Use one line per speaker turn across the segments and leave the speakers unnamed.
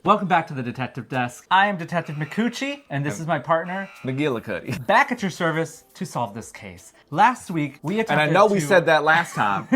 Welcome back to the Detective Desk. I am Detective McCucci, and this is my partner,
McGillicuddy.
back at your service to solve this case. Last week, we attempted
And I know we said that last time.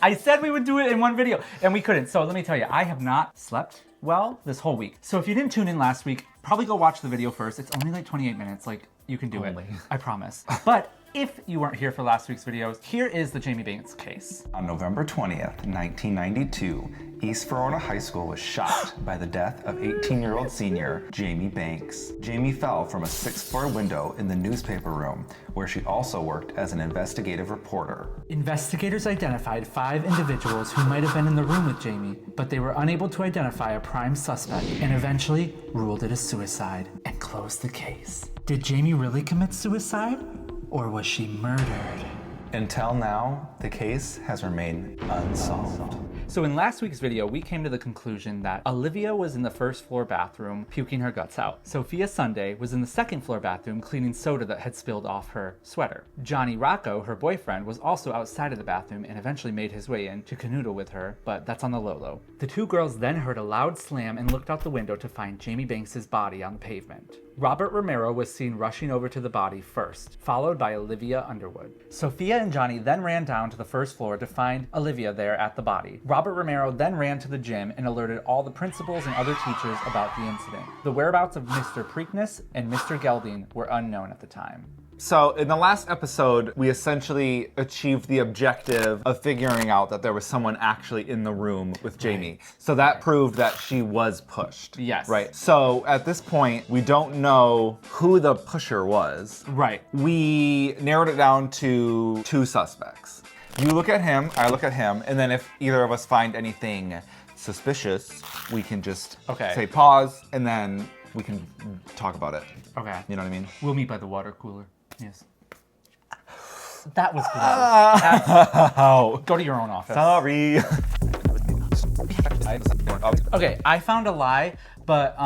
I said we would do it in one video, and we couldn't. So let me tell you, I have not slept well this whole week. So if you didn't tune in last week, probably go watch the video first. It's only like 28 minutes. Like, you can do it. I promise. But if you weren't here for last week's videos, here is the Jamie Banks case.
On November 20th, 1992, East Verona High School was shocked by the death of 18-year-old senior Jamie Banks. Jamie fell from a 6th-floor window in the newspaper room, where she also worked as an investigative reporter.
Investigators identified 5 individuals who might have been in the room with Jamie, but they were unable to identify a prime suspect and eventually ruled it a suicide and closed the case. Did Jamie really commit suicide, or was she murdered?
Until now, the case has remained unsolved.
So in last week's video, we came to the conclusion that Olivia was in the 1st floor bathroom puking her guts out. Sophia Sunday was in the 2nd floor bathroom cleaning soda that had spilled off her sweater. Johnny Rocco, her boyfriend, was also outside of the bathroom and eventually made his way in to canoodle with her, but that's on the low-low. The 2 girls then heard a loud slam and looked out the window to find Jamie Banks' body on the pavement. Robert Romero was seen rushing over to the body first, followed by Olivia Underwood. Sophia and Johnny then ran down to the 1st floor to find Olivia there at the body. Robert Romero then ran to the gym and alerted all the principals and other teachers about the incident. The whereabouts of Mr. Preakness and Mr. Gelding were unknown at the time.
So in the last episode, we essentially achieved the objective of figuring out that there was someone actually in the room with Jamie. So that proved that she was pushed.
Yes.
Right. So at this point, we don't know who the pusher was.
Right.
We narrowed it down to 2 suspects. You look at him, I look at him, and then if either of us find anything suspicious, we can just say pause, and then we can talk about it.
Okay.
You know what I mean?
We'll meet by the water cooler. Yes. That was gross. Go to your own office.
Sorry.
Okay, I found a lie, but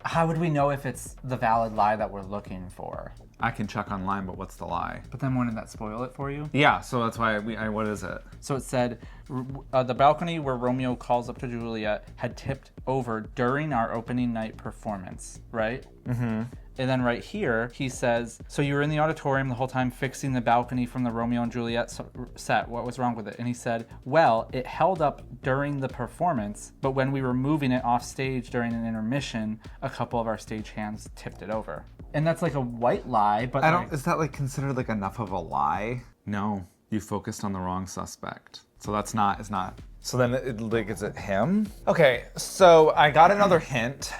how would we know if it's the valid lie that we're looking for?
I can check online, but what's the lie?
But then wouldn't that spoil it for you?
Yeah, so that's why what is it?
So it said, the balcony where Romeo calls up to Juliet had tipped over during our opening night performance, right? Mm-hmm. And then right here, he says, so you were in the auditorium the whole time fixing the balcony from the Romeo and Juliet set. What was wrong with it? And he said, well, it held up during the performance, but when we were moving it off stage during an intermission, a couple of our stage hands tipped it over. And that's like a white lie, but
is that like considered like enough of a lie? No, you focused on the wrong suspect. So it's not. So then is it him? Okay, so I got another hint.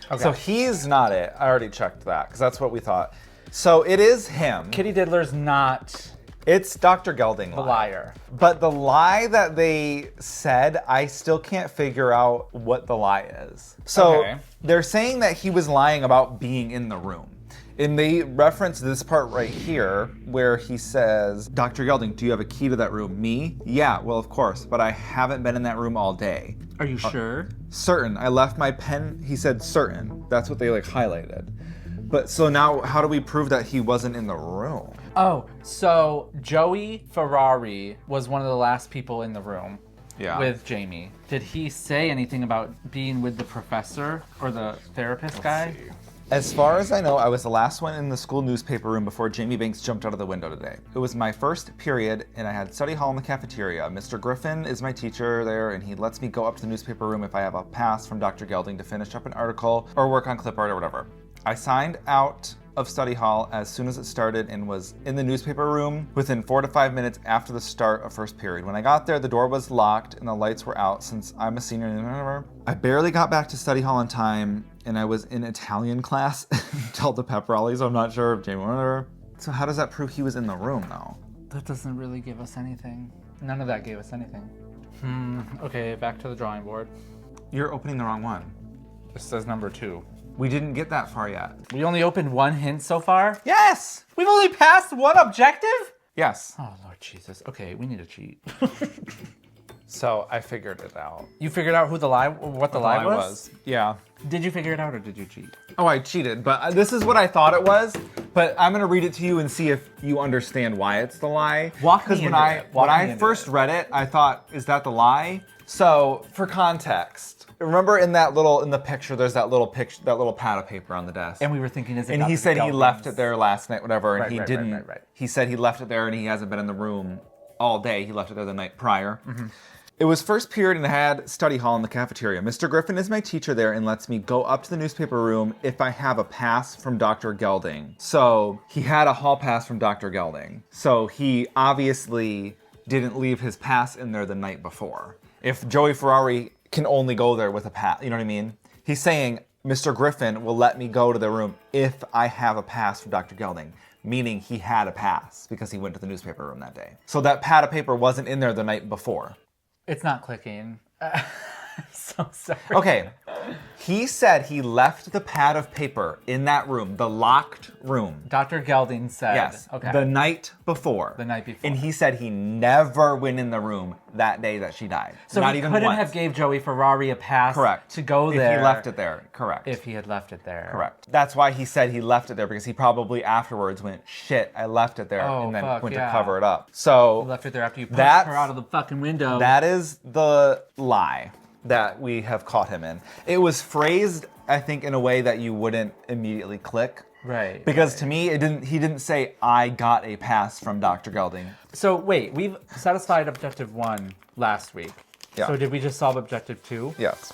Okay. So he's not it. I already checked that because that's what we thought. So it is him.
Kitty Diddler's not
It's Dr. Gelding
the liar.
But the lie that they said, I still can't figure out what the lie is. So they're saying that he was lying about being in the room. And they reference this part right here where he says, Dr. Gelding, do you have a key to that room? Me? Yeah, well, of course, but I haven't been in that room all day.
Are you sure?
Certain. I left my pen. He said certain. That's what they like highlighted. But so now how do we prove that he wasn't in the room?
Oh, so Joey Ferrari was one of the last people in the room with Jamie. Did he say anything about being with the professor or the therapist guy?
See. As far as I know, I was the last one in the school newspaper room before Jamie Banks jumped out of the window today. It was my first period, and I had study hall in the cafeteria. Mr. Griffin is my teacher there, and he lets me go up to the newspaper room if I have a pass from Dr. Gelding to finish up an article or work on clip art or whatever. I signed out of study hall as soon as it started and was in the newspaper room within 4 to 5 minutes after the start of first period. When I got there, the door was locked and the lights were out since I'm a senior. I barely got back to study hall in time, and I was in Italian class until the pep rally, so I'm not sure if Jamie whatever. So how does that prove he was in the room though?
That doesn't really give us anything. None of that gave us anything. Okay, back to the drawing board.
You're opening the wrong one.
This says number 2.
We didn't get that far yet.
We only opened 1 hint so far?
Yes!
We've only passed 1 objective?
Yes.
Oh, Lord Jesus. Okay, we need to cheat.
So I figured it out.
You figured out what the lie was?
Yeah.
Did you figure it out or did you cheat?
Oh, I cheated, but this is what I thought it was. But I'm gonna read it to you and see if you understand why it's the lie.
Walk me into it.
When I first read it, I thought, is that the lie? So, for context, remember in the picture, there's that little pad of paper on the desk.
And we were thinking, is it
And
Dr.
he said he
Gelding's?
left it there last night, whatever, and
Right,
he
right,
didn't.
right.
He said he left it there and he hasn't been in the room all day. He left it there the night prior.
Mm-hmm.
It was first period and had study hall in the cafeteria. Mr. Griffin is my teacher there and lets me go up to the newspaper room if I have a pass from Dr. Gelding. So he had a hall pass from Dr. Gelding. So he obviously didn't leave his pass in there the night before. If Joey Ferrari can only go there with a pass, you know what I mean? He's saying, Mr. Griffin will let me go to the room if I have a pass from Dr. Gelding. Meaning he had a pass because he went to the newspaper room that day. So that pad of paper wasn't in there the night before.
It's not clicking. So sorry.
Okay, he said he left the pad of paper in that room, the locked room.
Dr. Gelding said.
Yes,
Okay.
the night before.
The night before.
And he said he never went in the room that day that she died.
So
Not
he
even
couldn't
once.
have gave Joey Ferrari a pass
Correct.
to go there.
If he left it there, correct.
If he had left it there.
Correct. That's why he said he left it there, because he probably afterwards went, shit, I left it there,
Oh,
and then
fuck,
went
yeah.
to cover it up. So
He left it there after you pushed
That's-
her out of the fucking window.
that is the lie that we have caught him in. It was phrased, I think, in a way that you wouldn't immediately click.
Right.
Because to me, he didn't say, I got a pass from Dr. Gelding.
So wait, we've satisfied objective 1 last week.
Yeah.
So did we just solve objective 2?
Yes.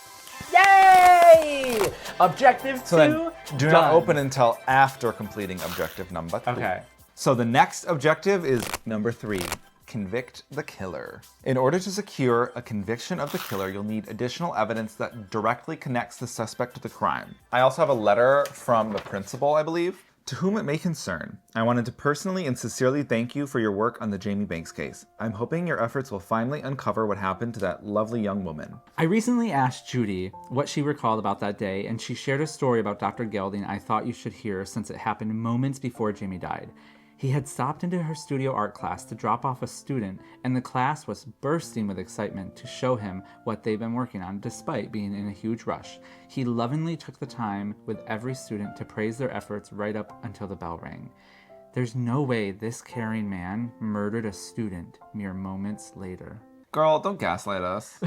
Yay! Objective 2.
So then, do not open until after completing objective number 2.
Okay.
So the next objective is number 3. Convict the killer. In order to secure a conviction of the killer, you'll need additional evidence that directly connects the suspect to the crime. I also have a letter from the principal, I believe. To whom it may concern, I wanted to personally and sincerely thank you for your work on the Jamie Banks case. I'm hoping your efforts will finally uncover what happened to that lovely young woman.
I recently asked Judy what she recalled about that day, and she shared a story about Dr. Gelding I thought you should hear since it happened moments before Jamie died. He had stopped into her studio art class to drop off a student, and the class was bursting with excitement to show him what they've been working on, despite being in a huge rush. He lovingly took the time with every student to praise their efforts right up until the bell rang. There's no way this caring man murdered a student mere moments later.
Girl, don't gaslight us.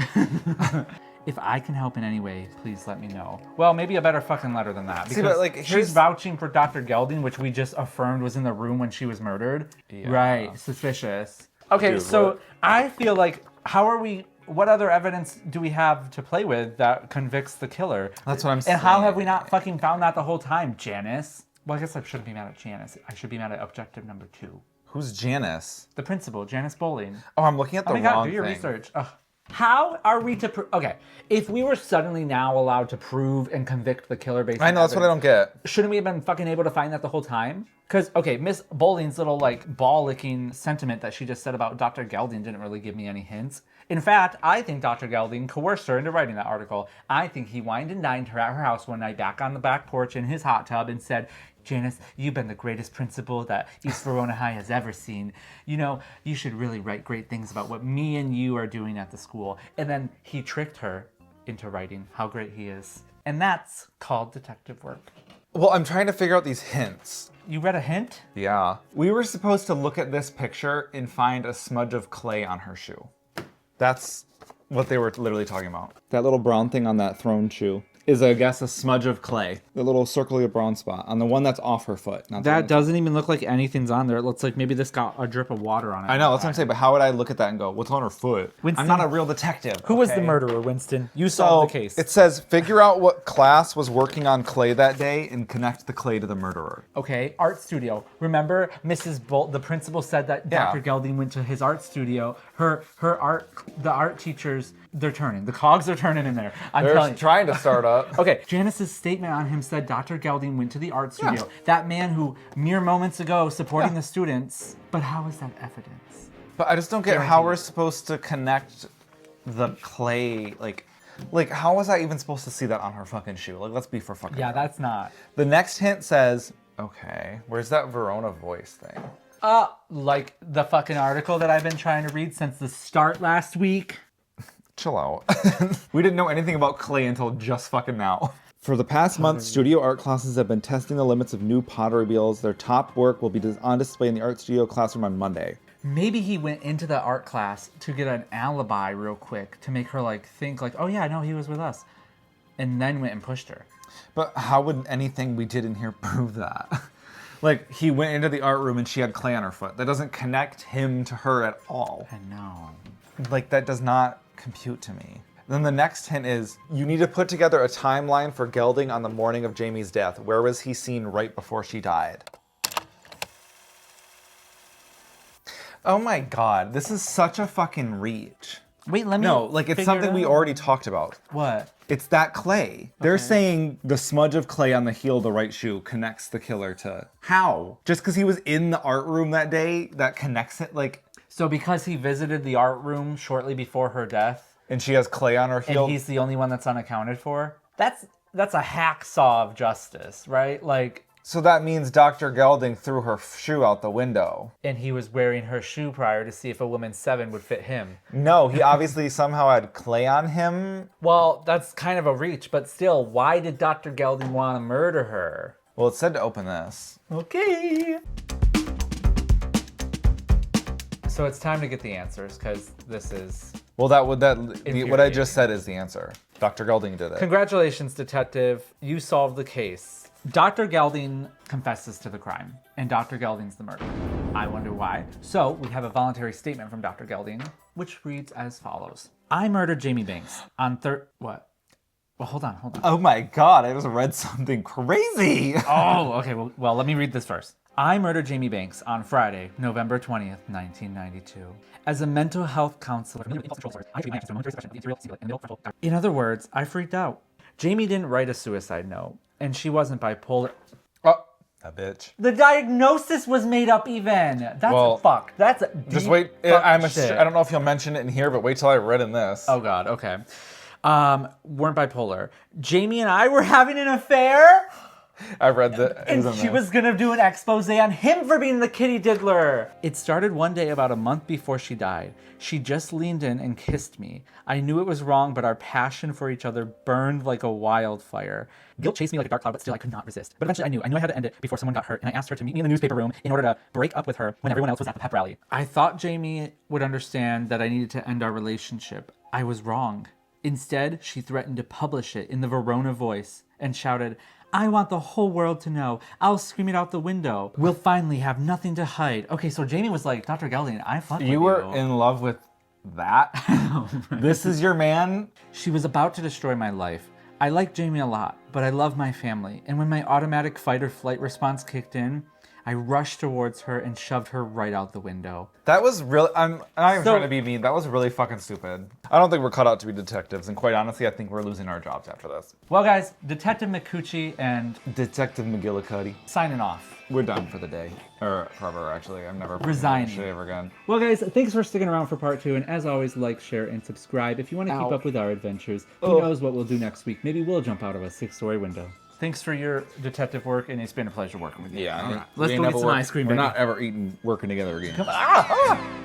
If I can help in any way, please let me know. Well, maybe a better fucking letter than that.
See, but, like,
she's
here's-
vouching for Dr. Gelding, which we just affirmed was in the room when she was murdered.
Yeah.
Right, suspicious. Okay,
Dude,
so
what?
I feel like, what other evidence do we have to play with that convicts the killer?
That's what I'm saying.
And how have we not fucking found that the whole time, Janice? Well, I guess I shouldn't be mad at Janice. I should be mad at objective number 2.
Who's Janice?
The principal, Janice Bowling.
Oh, I'm looking at the
Oh my
wrong
god, do your
thing.
research. Ugh. How are we to prove? Okay, if we were suddenly now allowed to prove and convict the killer based on
I know, that's what I don't get.
shouldn't we have been fucking able to find that the whole time? Because, okay, Miss Bowling's little, like, ball-licking sentiment that she just said about Dr. Gelding didn't really give me any hints. In fact, I think Dr. Gelding coerced her into writing that article. I think he wined and dined her at her house one night back on the back porch in his hot tub and said, Janice, you've been the greatest principal that East Verona High has ever seen. You know, you should really write great things about what me and you are doing at the school. And then he tricked her into writing how great he is. And that's called detective work.
Well, I'm trying to figure out these hints.
You read a hint?
Yeah. We were supposed to look at this picture and find a smudge of clay on her shoe. That's what they were literally talking about. That little brown thing on that throne shoe is, I guess, a smudge of clay. The little circular brown spot on the one that's off her foot. Not the one
That doesn't even look like anything's on there. It looks like maybe this got a drip of water on it.
I know, that's what I'm saying, but how would I look at that and go, what's on her foot?
Winston,
I'm not a real detective.
Who was the
okay?
murderer, Winston? You
So
solved the case.
it says, figure out what class was working on clay that day and connect the clay to the murderer.
Okay, art studio. Remember, Mrs. Bolt, the principal said that
Yeah.
Dr. Gelding went to his art studio. The art teachers, they're turning. The cogs are turning in there. I'm telling
They're
you.
trying to start up.
Okay, Janice's statement on him said Dr. Gelding went to the art studio. That man who mere moments ago supporting the students. But how is that evidence?
But I just don't get how we're supposed to connect the clay, like how was I even supposed to see that on her fucking shoe? Like, let's be for fucking
Yeah,
real.
that's not.
The next hint says, okay, where's that Verona voice thing?
Like the fucking article that I've been trying to read since the start last week.
Chill out. We didn't know anything about clay until just fucking now. For the past month, studio art classes have been testing the limits of new pottery wheels. Their top work will be on display in the art studio classroom on Monday.
maybe he went into the art class to get an alibi real quick to make her like think like, oh yeah, I know he was with us, and then went and pushed her.
But how would anything we did in here prove that? Like, he went into the art room and she had clay on her foot. That doesn't connect him to her at all.
I know.
Like, that does not compute to me. Then the next hint is, you need to put together a timeline for Gelding on the morning of Jamie's death. Where was he seen right before she died? Oh my god, this is such a fucking reach.
Wait, let me.
No, like, it's something we already talked about.
What?
It's that clay. They're saying the smudge of clay on the heel of the right shoe connects the killer to... How? Just because he was in the art room that day, that connects it? Like...
So because he visited the art room shortly before her death...
And she has clay on her heel?
And he's the only one that's unaccounted for? That's a hacksaw of justice, right? Like...
So that means Dr. Gelding threw her shoe out the window.
And he was wearing her shoe prior to see if a woman's 7 would fit him.
No, he obviously somehow had clay on him.
Well, that's kind of a reach, but still, why did Dr. Gelding want to murder her?
Well, it said to open this.
Okay. So it's time to get the answers, because this is...
Well, what I just said is the answer. Dr. Gelding did it.
Congratulations, detective. You solved the case. Dr. Gelding confesses to the crime, and Dr. Gelding's the murderer. I wonder why. So we have a voluntary statement from Dr. Gelding, which reads as follows. I murdered Jamie Banks on What? Well, hold on.
Oh my god, I just read something crazy.
Oh, okay. Well, let me read this first. I murdered Jamie Banks on Friday, November 20th, 1992. As a mental health counselor... In other words, I freaked out. Jamie didn't write a suicide note, and she wasn't bipolar.
Oh, that bitch.
The diagnosis was made up even. That's fucked. That's
just wait. I don't know if you'll mention it in here, but wait till I read in this.
Oh God. Okay. Weren't bipolar. Jamie and I were having an affair.
I read that.
And she was gonna do an expose on him for being the kitty diddler. It started one day about a month before she died. She just leaned in and kissed me. I knew it was wrong, but our passion for each other burned like a wildfire. Guilt chased me like a dark cloud, but still I could not resist. But eventually I knew I had to end it before someone got hurt, and I asked her to meet me in the newspaper room in order to break up with her when everyone else was at the pep rally. I thought Jamie would understand that I needed to end our relationship. I was wrong. Instead, she threatened to publish it in the Verona Voice and shouted, I want the whole world to know. I'll scream it out the window. We'll finally have nothing to hide. Okay, so Jamie was like, Dr. Gelding, I fuck with you.
You were in love with that? This is your man?
She was about to destroy my life. I like Jamie a lot, but I love my family. And when my automatic fight or flight response kicked in, I rushed towards her and shoved her right out the window.
That was really, I'm not even trying to be mean, that was really fucking stupid. I don't think we're cut out to be detectives, and quite honestly, I think we're losing our jobs after this.
Well guys, Detective McCucci and
Detective McGillicuddy
signing off.
We're done for the day. Or forever, actually. I'm never
resigning
ever again.
Well guys, thanks for sticking around for part 2, and as always, like, share, and subscribe if you want to keep up with our adventures. Who knows what we'll do next week. Maybe we'll jump out of a 6-story window. Thanks for your detective work, and it's been a pleasure working with you.
Yeah.
Right. Let's go get some ice cream,
We're
baby.
not ever working together again.
Come on.